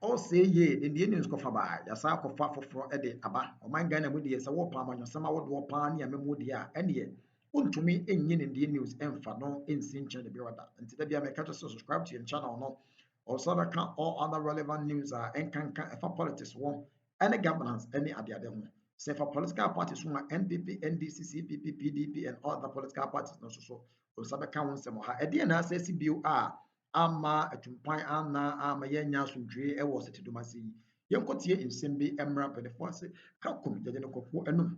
all say ye in the Indians go for by yasa ko fa for ede aba o man Ghana mu de se wo pa amanyo sama wo do pa ne amemu de a ene ye untumi enyi in the news emfa no ensi nche de bi wada nti da bia me catch subscribe to your channel no also can all other relevant news are enkanka for politics one any governance any ade ho say for political parties one NPP NDC CPP PDP and all other political parties no so also can one sem ha ede na say CBO ama atumpan ana ama yenya asundwe e wo sete domasi yenkotie nsem bi emra pedefo ase ka kom jeje no kofo enum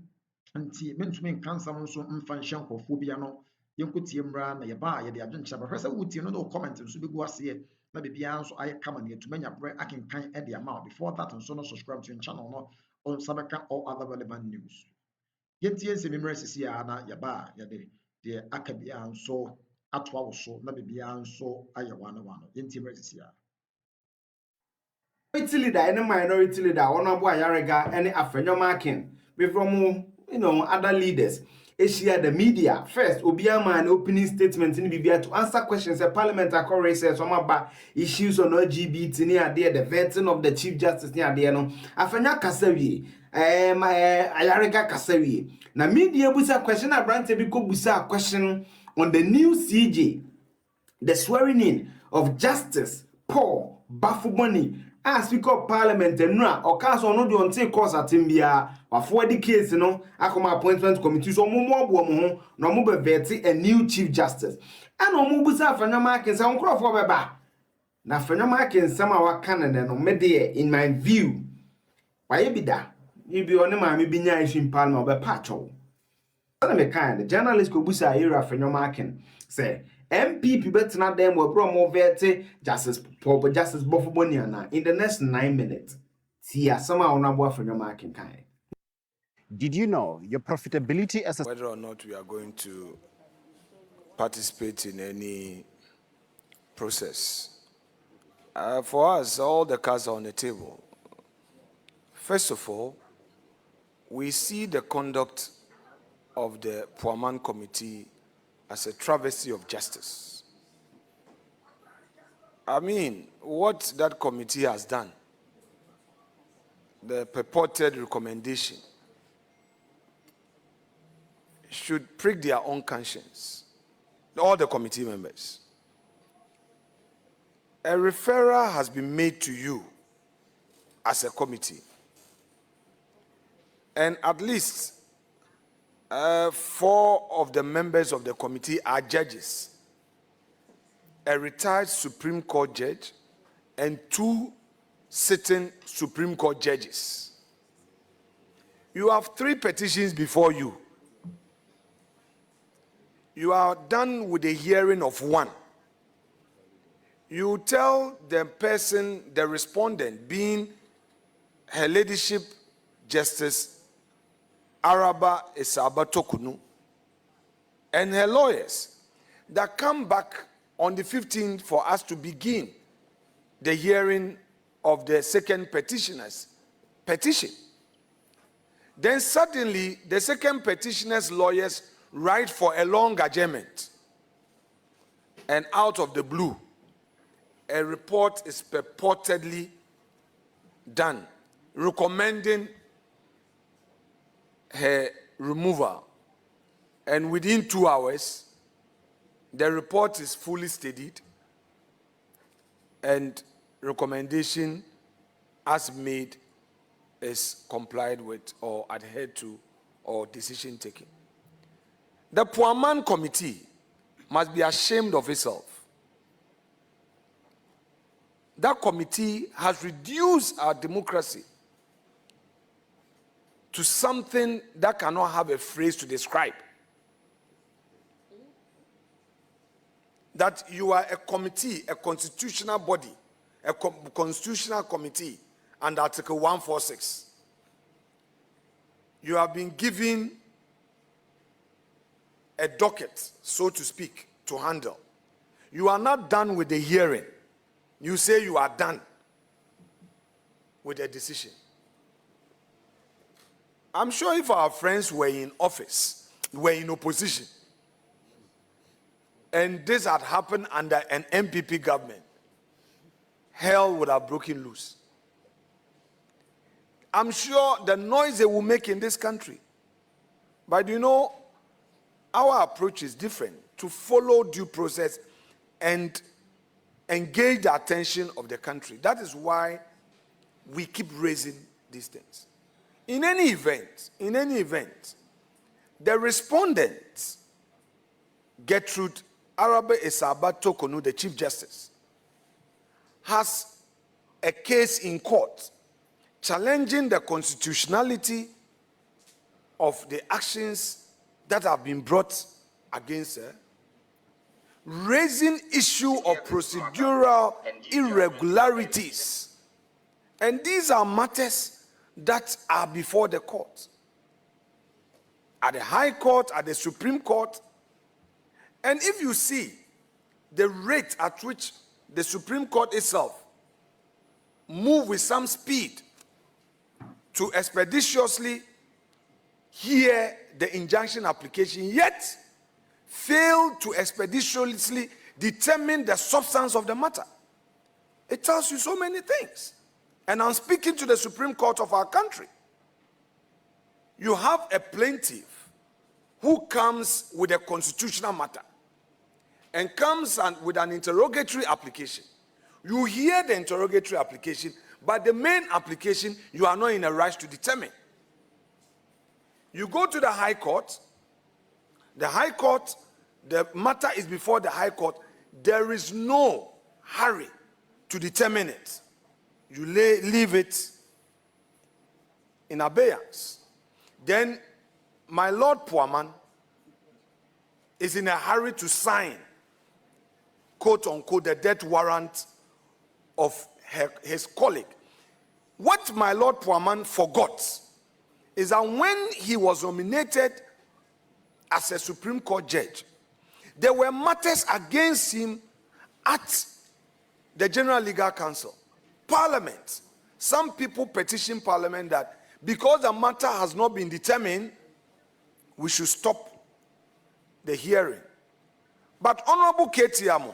nti mentumi nkansam nso mfa nhye nkofo bia no yenkotie mra na yeba ye de adwenche ba hwese wutie no no comment nso bi gu ase na bibia nso aye kama na etumanya bre akenkan e de ama before that nso no subscribe to your channel no on sabeka all other relevant news yetie nsem mra sisi ya na yeba ye de akabia nso atwa wo so na bibia nso aye wana yenti mresisi ya minority leader any minority leader honorable Ayariga any Afenyo Markin we from other leaders share the media first obiama an opening statement in bibia to answer questions the parliament accord says some about issues on LGBT near there the vetting of the chief justice near there no Afenyo kasawi Ayariga kasawi na media busa question abrante bi ko busa question on the new CJ, the swearing in of Justice Paul Bafuboni as Speaker of Parliament and Nra or Council no do take course at Timbia or for the case no akoma appointment committee so mo no mo be a new Chief Justice and no mo busa Afenyo Markin say onkro for beba na Afenyo Markin sama wa Canada no me dey in my view why be da you be on ma me bi nya in Parliament be patcho na me kind the journalist ko busa Afenyo Markin say MPP betena dem we bro mo vete Justice Bofuboniana in the next 9 minutes. See asama onabo Afenyo Markin kind. Did you know your profitability as a whether or not we are going to participate in any process? For us, all the cards are on the table. First of all, we see the conduct of the Puaman Committee as a travesty of justice. I mean, what that committee has done, the purported recommendation, should prick their own conscience, all the committee members. A referral has been made to you as a committee, and at least 4 of the members of the committee are judges, a retired Supreme Court judge and 2 sitting Supreme Court judges. You have 3 petitions before you. You are done with the hearing of 1. You tell the person, the respondent, being Her Ladyship Justice Araba Esaba Tokunu, and her lawyers, that come back on the 15th for us to begin the hearing of the second petitioner's petition. Then suddenly, the second petitioner's lawyers write for a long adjournment. And out of the blue, a report is purportedly done recommending her removal. And within 2 hours, the report is fully studied and recommendation as made is complied with or adhered to or decision taken. The Puaman Committee must be ashamed of itself. That committee has reduced our democracy to something that cannot have a phrase to describe. That you are a committee, a constitutional body, a constitutional committee under Article 146. You have been given a docket, so to speak, to handle. You are not done with the hearing. You say you are done with the decision. I'm sure if our friends were in office, were in opposition, and this had happened under an MPP government, hell would have broken loose. I'm sure the noise they will make in this country. But you know, our approach is different, to follow due process and engage the attention of the country. That is why we keep raising these things. In any event, the respondents, Gertrude Arabe Esaba Tokonu, the Chief Justice, has a case in court challenging the constitutionality of the actions that have been brought against her, raising issue of procedural irregularities. And these are matters that are before the court, at the High Court, at the Supreme Court. And if you see the rate at which the Supreme Court itself move with some speed to expeditiously hear the injunction application, yet fail to expeditiously determine the substance of the matter, it tells you so many things. And I'm speaking to the Supreme Court of our country. You have a plaintiff who comes with a constitutional matter and comes with an interrogatory application. You hear the interrogatory application, but the main application you are not in a rush to determine. You go to the High Court, the matter is before the High Court, there is no hurry to determine it. You leave it in abeyance. Then my Lord Puaman is in a hurry to sign, quote unquote, the death warrant of his colleague. What my Lord Puaman forgot is that when he was nominated as a Supreme Court judge, there were matters against him at the General Legal Council, Parliament. Some people petitioned Parliament that because the matter has not been determined, we should stop the hearing. But Honorable Ketiamo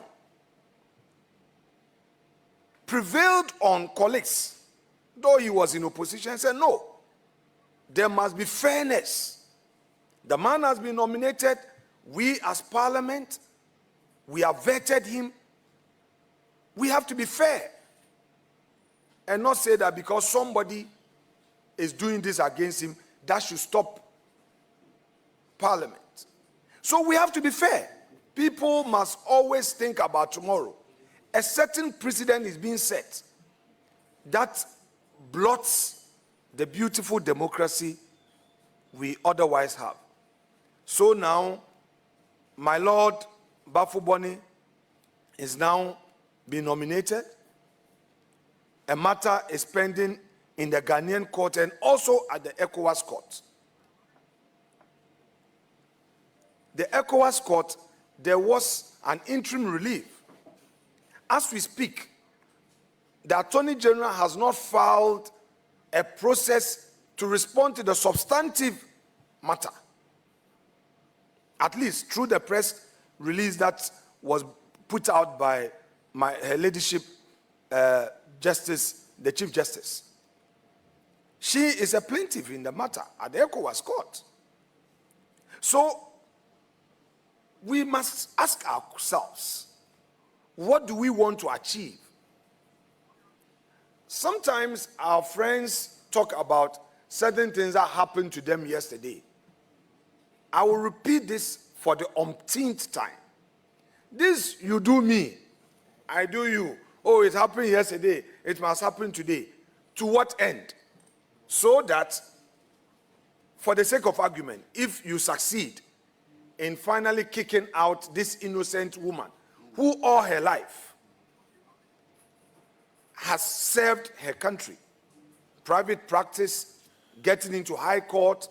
prevailed on colleagues, though he was in opposition, and said, no, there must be fairness. The man has been nominated. We as Parliament, we have vetted him. We have to be fair and not say that because somebody is doing this against him, that should stop Parliament. So we have to be fair. People must always think about tomorrow. A certain precedent is being set that blots the beautiful democracy we otherwise have. So now, my Lord Bafuboni is now being nominated. A matter is pending in the Ghanaian court and also at the ECOWAS court. The ECOWAS court, there was an interim relief. As we speak, the Attorney General has not filed a process to respond to the substantive matter, at least through the press release that was put out by Her Ladyship Justice, the Chief Justice. She is a plaintiff in the matter at the ECOWAS court. So we must ask ourselves, what do we want to achieve? Sometimes our friends talk about certain things that happened to them yesterday. I will repeat this for the umpteenth time. This, you do me, I do you. Oh, it happened yesterday, it must happen today. To what end? So that, for the sake of argument, if you succeed in finally kicking out this innocent woman who all her life has served her country, private practice, getting into High Court,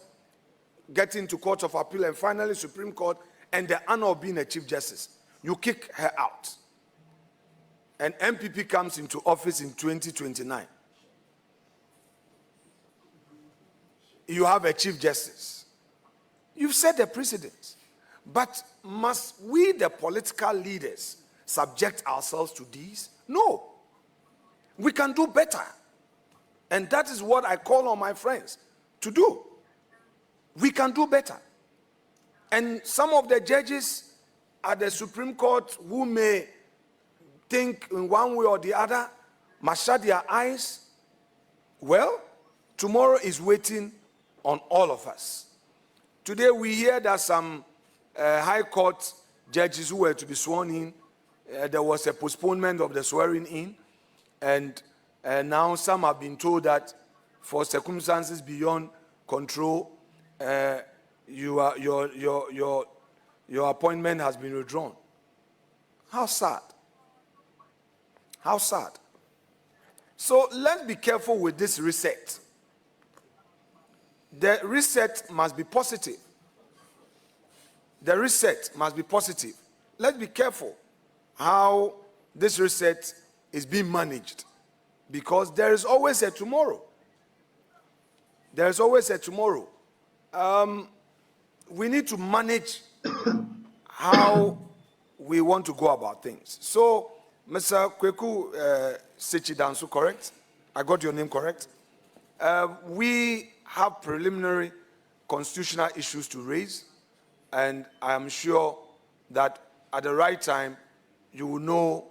getting to Court of Appeal, and finally Supreme Court, and the honor of being a Chief Justice, you kick her out. And MPP comes into office in 2029. You have a Chief Justice. You've set the precedents. But must we, the political leaders, subject ourselves to these? No. We can do better. And that is what I call on my friends to do. We can do better. And some of the judges at the Supreme Court who may think in one way or the other, must shut their eyes. Well, tomorrow is waiting on all of us. Today we hear that some High Court judges who were to be sworn in, there was a postponement of the swearing in, and now some have been told that for circumstances beyond control, your appointment has been withdrawn. How sad. How sad. So let's be careful with this reset. The reset must be positive. The reset must be positive. Let's be careful how this reset is being managed, because there is always a tomorrow. There is always a tomorrow. We need to manage how we want to go about things. So, Mr. Kweku Sechidansu, correct? I got your name correct? We have preliminary constitutional issues to raise, and I am sure that at the right time, you will know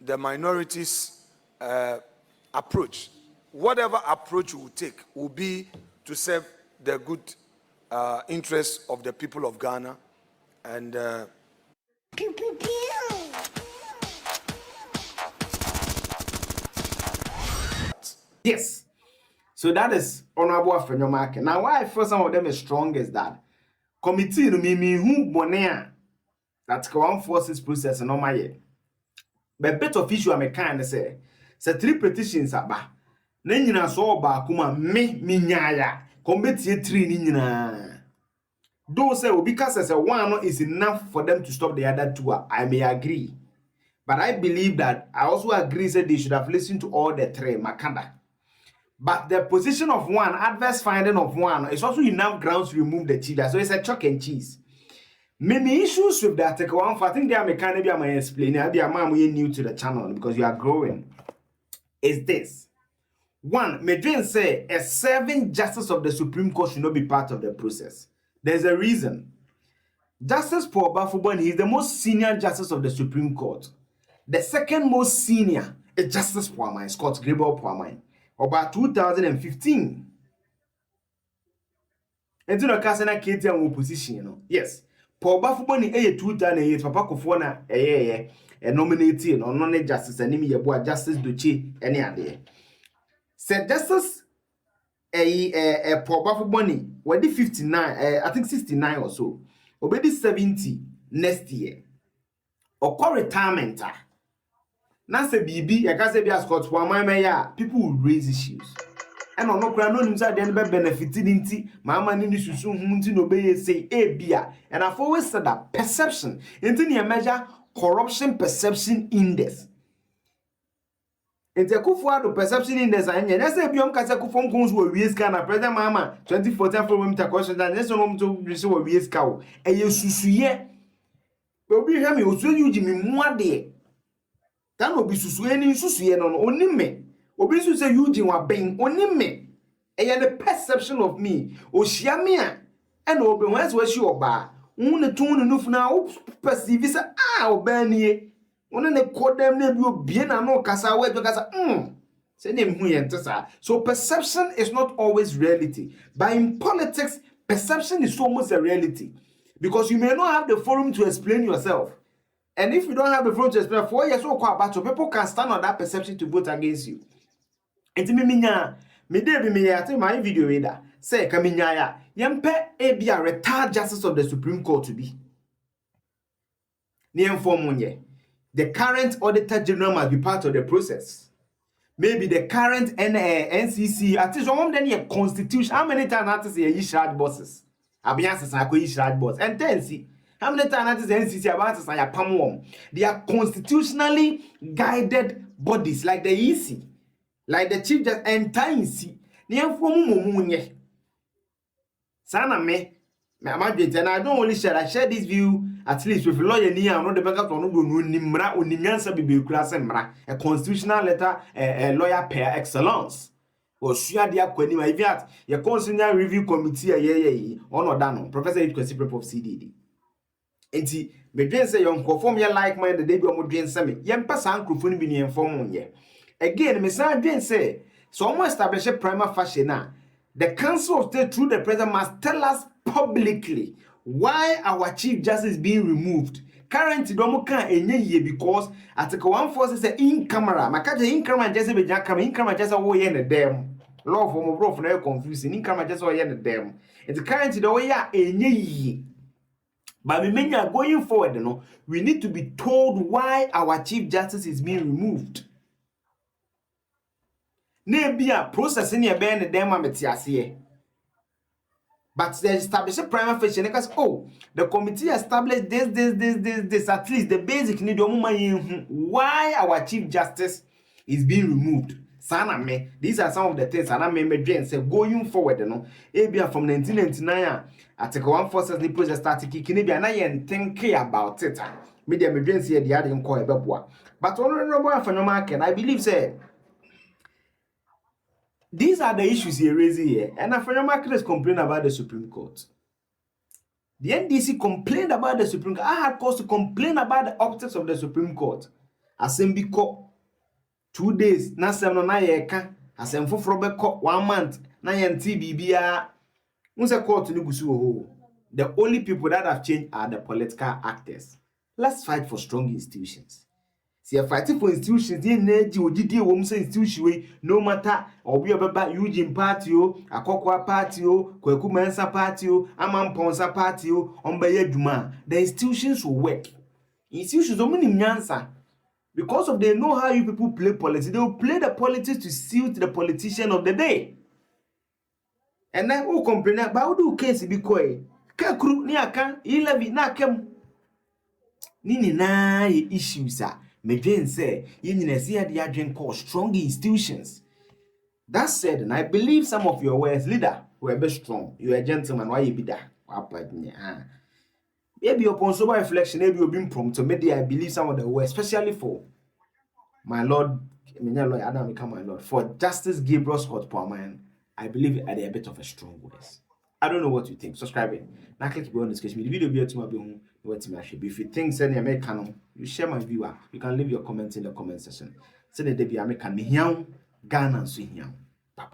the minorities' approach. Whatever approach you will take will be to serve the good interests of the people of Ghana. And yes. So that is Honorable Afenyo Markin. Now, why I feel some of them is strong is that committee no me who bonea that can force this process no my yet. But bit of issue I kind say 3 petitions aba. Na nyina so ba kuma me nyaya committee 3 ni nyina. Though say because say one is enough for them to stop the other 2, I may agree. But I believe that I also agree that they should have listened to all the 3 Makanda. But the position of one, adverse finding of one, is also enough grounds to remove the cheese. So it's a chalk and cheese. Many issues with that. I think they are mechanical. I may explain. I'll be a man new to the channel because you are growing. Is this one? Medrin say a serving justice of the Supreme Court should not be part of the process. There's a reason. Justice Paul Bafubon, he is the most senior justice of the Supreme Court. The second most senior is Justice Poamine, Scott Gribble Poamine. About 2015. And to the Casana Katie and opposition, you know. Yes. Paul Bafuboni a 2008, Papa Kofona, a nominating or non justice, and name your Justice Duchi, any other. Said Justice Paul Bafuboni, were the 59, I think 69 or so, obey 70 next year. Or call retirement. Now say BB, I can't say be a Scott for my mayor. People will raise issues. And on no crown inside the end benefited into my man in the Susun obey say a beer. And I've always said that perception into the measure corruption perception index. And the Kufu perception index and yes, a beyond Kasaku phone calls were we scan a present mama 2014 for women to question that this one to receive a we cow. And you susuye. But we have me also using me more day. Can obi susu eni susu no onime obi susu say Eugene wa ben onime e the perception of me o hia me a e na obi wan so hia oba un tun no funa o perceive say oba nie one ne kodem na bi obie na no kasa wa kasa say na hu ye ntesa. So perception is not always reality, but in politics perception is almost a reality, because you may not have the forum to explain yourself. And if you don't have the front to explain 4 years or quite battle, people can stand on that perception to vote against you. And to me, I think my video reader say, Kaminya, Yampe be a retired justice of the Supreme Court to be. The current Auditor General must be part of the process. Maybe the current NCC, at least one then a constitution. How many times have you shard bosses? I've been asked to shard boss. And 10 see. How many times NCC about to say a palm? They are constitutionally guided bodies like the EC, like the Chief Justice and Tainsi. Near Fomunye. Sana me, and I don't only share, I share this view at least with lawyer near not the backup on Nimra or Nimyansa Bibi Class and a constitutional letter, a lawyer per excellence. Osua dia kwani ma even at your constitutional review committee on dano Professor Kwesi Prep of CDD. Enti me dwen say yon conform your like mind the day be omo dwen say me yempa san krofo bi ne inform ye. Again me san dwen say so omo establish a prima facie na the Council of State through the president must tell us publicly why our Chief Justice is being removed. Currently, don't can enye because Article 146 say in camera. Makaje in camera just be camera in camera just wo ye ne dem. Law for mo bro for na confusing in camera just wo ye ne dem. It currently the way ya enye. But we menya going forward, we need to be told why our Chief Justice is being removed. Ne bia process in your ben dem ametiase. But they establish a prima facie because the committee established this at least the basic need why our Chief Justice is being removed. Sana me, these are some of the things Sana me say going forward, Abia from 1999 Article 146 the process started kicking and I think about it. Media me say the other in call beboa. But honorable Afenyo Markin, I believe say these are the issues he raising here. And Afenyo Markin is complaining about the Supreme Court. The NDC complained about the Supreme Court. I had cause to complain about the optics of the Supreme Court. Assembly court 2 days. Na 7 na yeka. Asem foforo be court 1 month. Na yenti bibia. Unse court ni gusu ho. The only people that have changed are the political actors. Let's fight for strong institutions. See, a fighting for institutions, the energy or GD woman institution, no matter or be about Eugene Party, a Kokwa Party, Kweku Mensa Party, Amam Ponsa Party, Ombaye Duma. The institutions will work. Institutions don't mean answer. Because of they know how you people play politics, they will play the politics to suit the politician of the day. And then who complain about do case because Kakru ni aka 11 na kem. Nini na issues are. Medjen say, you see the adjourn call strong institutions. That said, and I believe some of your words, leader, were be strong. You are a gentleman, why you be that? Maybe upon sober reflection, maybe you've been prompt to media. I believe some of the words, especially for my Lord, Adam become my Lord, for Justice Gabriel Scott Palmer, I believe are a bit of a strong words. I don't know what you think. Subscribe it. Now click on this discussion. The video be to my be what if you think any American, you share my viewer. You can leave your comments in the comment section. Send the be American me here, Ghana and so here. Bye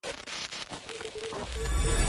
bye.